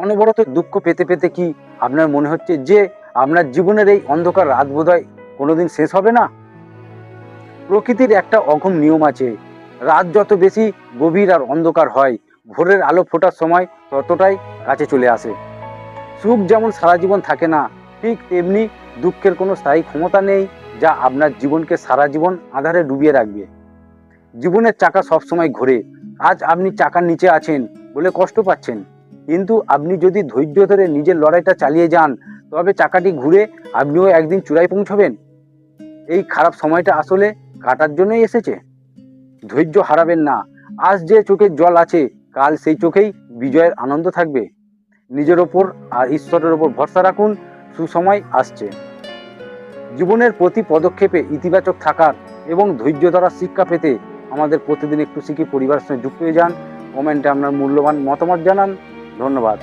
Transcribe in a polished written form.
অনবরত দুঃখ পেতে পেতে কি আপনার মনে হচ্ছে যে আপনার জীবনের এই অন্ধকার রাত বোধহয় কোনোদিন শেষ হবে না? প্রকৃতির একটা অগম নিয়ম আছে, রাত যত বেশি গভীর আর অন্ধকার হয়, ভোরের আলো ফোটার সময় ততটাই কাছে চলে আসে। সুখ যেমন সারা জীবন থাকে না, ঠিক তেমনি দুঃখের কোনো স্থায়ী ক্ষমতা নেই যা আপনার জীবনকে সারা জীবন আঁধারে ডুবিয়ে রাখবে। জীবনের চাকা সবসময় ঘোরে। আজ আপনি চাকার নিচে আছেন বলে কষ্ট পাচ্ছেন, কিন্তু আপনি যদি ধৈর্য ধরে নিজের লড়াইটা চালিয়ে যান, তবে চাকাটি ঘুরে আপনিও একদিন চূড়ায় পৌঁছবেন। এই খারাপ সময়টা আসলে কাটার জন্যই এসেছে। ধৈর্য হারাবেন না। আজ যে চোখের জল আছে, কাল সেই চোখেই বিজয়ের আনন্দ থাকবে। নিজের ওপর আর ঈশ্বরের ওপর ভরসা রাখুন, সুসময় আসছে। জীবনের প্রতি পদক্ষেপে ইতিবাচক থাকার এবং ধৈর্য ধরার শিক্ষা পেতে আমাদের প্রতিদিন একটু শিখে পরিবারের সঙ্গে যুক্ত হয়ে যান। কমেন্টে আপনার মূল্যবান মতামত জানান। ধন্যবাদ।